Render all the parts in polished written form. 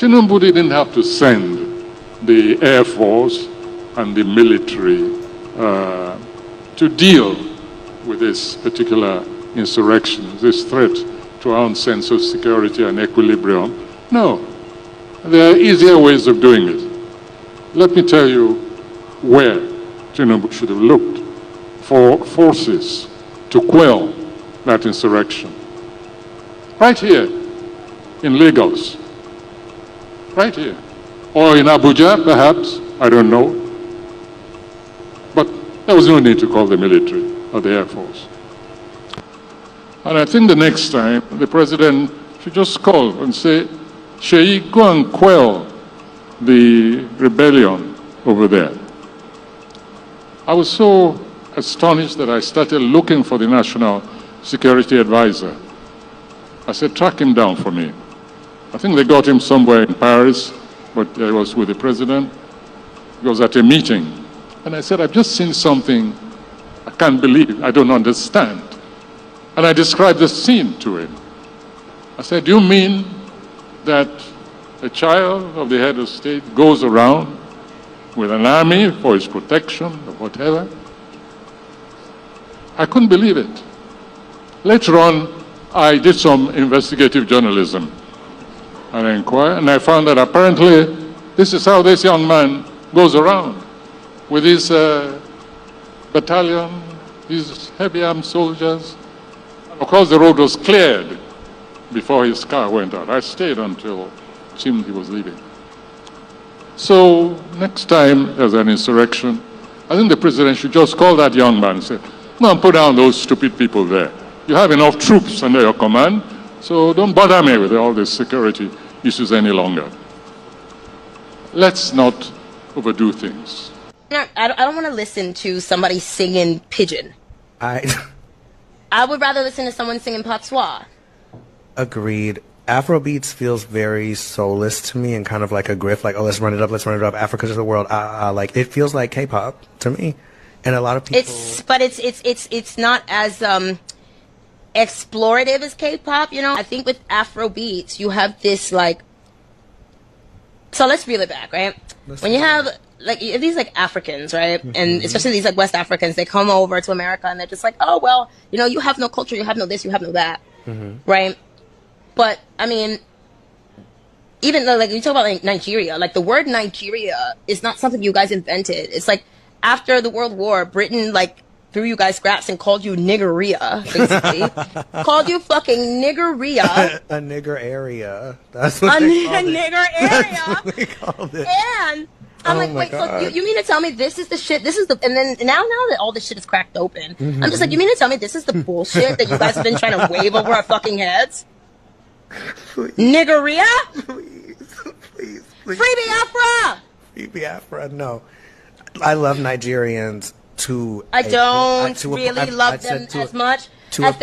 Tinubu didn't have to send the Air Force and the military to deal with this particular insurrection, this threat to our own sense of security and equilibrium. No, there are easier ways of doing it. Let me tell you where Tinubu should have looked for forces to quell that insurrection. Right here in Lagos, right here, or in Abuja perhaps, I don't know. But there was no need to call the military or the Air Force. And I think the next time the president should just call and say, Seyi, go and quell the rebellion over there. I was so astonished that I started looking for the National Security Advisor. I said, track him down for me. I think they got him somewhere in Paris, but I was with the president. He was at a meeting. And I said, I've just seen something I can't believe, I don't understand. And I described the scene to him. I said, do you mean that a child of the head of state goes around with an army for his protection or whatever? I couldn't believe it. Later on, I did some investigative journalism. And I inquired, and I found that apparently this is how this young man goes around with his battalion, his heavy armed soldiers. Of course, the road was cleared before his car went out. I stayed until it seemed he was leaving. So next time there's an insurrection, I think the president should just call that young man and say, go and put down those stupid people there. You have enough troops under your command, so don't bother me with all these security issues any longer. Let's not overdo things. I don't want to listen to somebody singing pidgin. I would rather listen to someone singing patois. Agreed. Afrobeats feels very soulless to me and kind of like a grift, like, oh, let's run it up, Africa to the world, like, it feels like K-pop to me. And a lot of people... It's not as explorative as K-pop, you know? I think with Afrobeats, you have this, like... So let's reel it back, right? When you have... like these like Africans, right? Mm-hmm. And especially these like West Africans, they come over to America and they're just like, oh, well, you know, you have no culture, you have no this, you have no that, right? But I mean, even though like you talk about like Nigeria, like the word Nigeria is not something you guys invented. It's like after the World War, Britain like threw you guys scraps and called you niggeria, basically. Called you fucking niggeria. A nigger area. That's what they called it. Nigger area. That's what they called it. And I'm like, wait, so you mean to tell me this is the shit, this is the, and then now that all this shit is cracked open, I'm just like, you mean to tell me this is the bullshit that you guys have been trying to wave over our fucking heads? Please. Niggeria? Please. Free Biafra! Free Biafra, no. I love Nigerians to I don't really love them as much as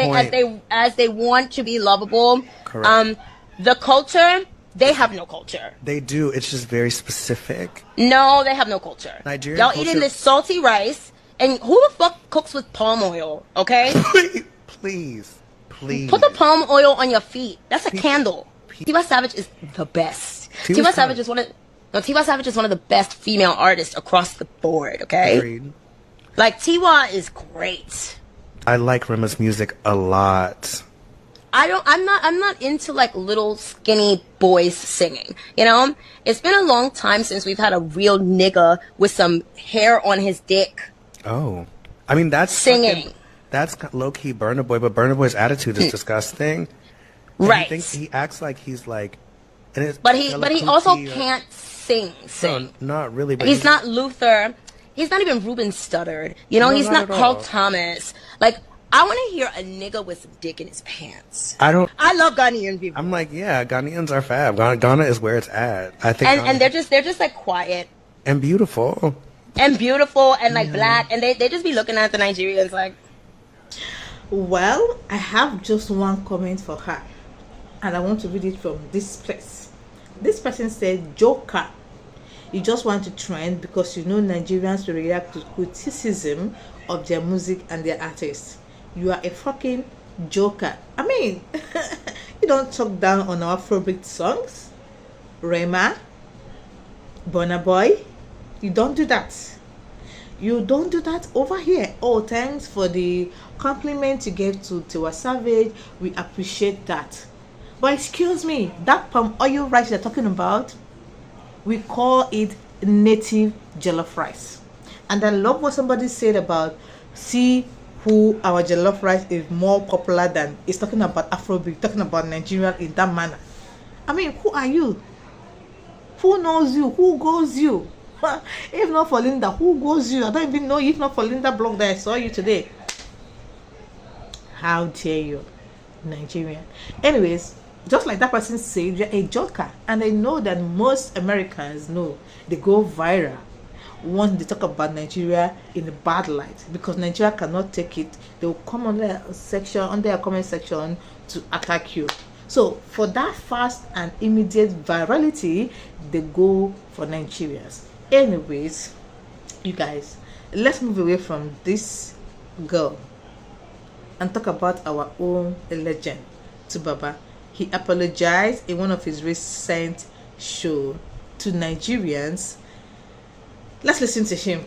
they want to be lovable. Correct. The culture, they have no culture. They do. It's just very specific. No, they have no culture. Nigerian Y'all culture... eating this salty rice, and who the fuck cooks with palm oil, okay? Please. Put the palm oil on your feet. That's a candle. Tiwa Savage is the best. Tiwa Savage is one of the best female artists across the board, okay? Agreed. Like, Tiwa is great. I like Rema's music a lot. I'm not into like little skinny boys singing, you know? It's been a long time since we've had a real nigga with some hair on his dick. Oh. I mean, that's singing. That's low-key Burna Boy, but Burna Boy's attitude is disgusting. Right. He acts like he's like... But he also can't sing. No, not really. But he's not Luther. He's not even Ruben Studdard. You know, he's not Carl Thomas. Like, I want to hear a nigga with some dick in his pants. I love Ghanaian people. I'm like, yeah, Ghanaians are fab. Ghana is where it's at. I think. And they're just like quiet. And beautiful. And like black. And they just be looking at the Nigerians like... Well, I have just one comment for her. And I want to read it from this place. This person said, Joker, you just want to trend because you know Nigerians will react to criticism of their music and their artists. You are a fucking joker. I mean, you don't talk down on our Afrobeat songs. Rema, Burna Boy. You don't do that. You don't do that over here. Oh, thanks for the compliment you gave to Tiwa Savage. We appreciate that. But excuse me, that palm oil rice they're talking about, we call it native jollof rice. And I love what somebody said about, see who our jollof rice is more popular than. It's talking about Afrobeat, talking about Nigeria in that manner. I mean, who are you? Who knows you? Who goes you? If not for Linda, who goes you? I don't even know. If not for Linda blog that I saw you today. How dare you, Nigerian? Anyways, just like that person said, you're a joker. And I know that most Americans know they go viral once they talk about Nigeria in a bad light, because Nigeria cannot take it. They will come on their section, on their comment section, to attack you. So for that fast and immediate virality, they go for Nigerians. Anyways, you guys, let's move away from this girl and talk about our own legend, Tubaba. He apologized in one of his recent shows to Nigerians. Let's listen to him.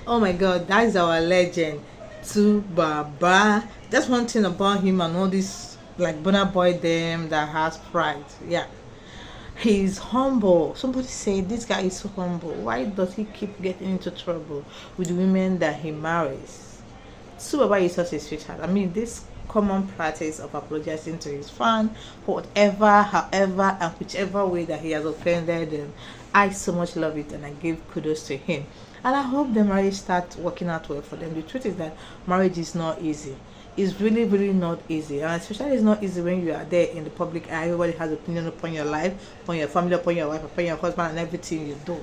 Oh my god, that is our legend, Tubaba. That's one thing about him and all this, like Burna Boy them that has pride. Yeah, he's humble. Somebody said this guy is so humble. Why does he keep getting into trouble with women that he marries? Tubaba is such a sweetheart. I mean, this common practice of apologizing to his fan for whatever, however, and whichever way that he has offended them, I so much love it, and I give kudos to him. And I hope the marriage starts working out well for them. The truth is that marriage is not easy. It's really, really not easy. And especially it's not easy when you are there in the public eye. Everybody has opinion upon your life, upon your family, upon your wife, upon your husband, and everything you do.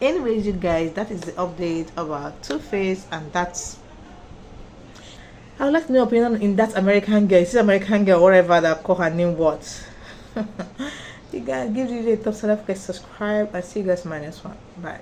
Anyways, you guys, that is the update about Tuface, and that's... I would like to know your opinion in that American girl. Is this American girl, whatever that call her name what? You guys, give it a thumbs up, subscribe, and see you guys in my next one. Bye.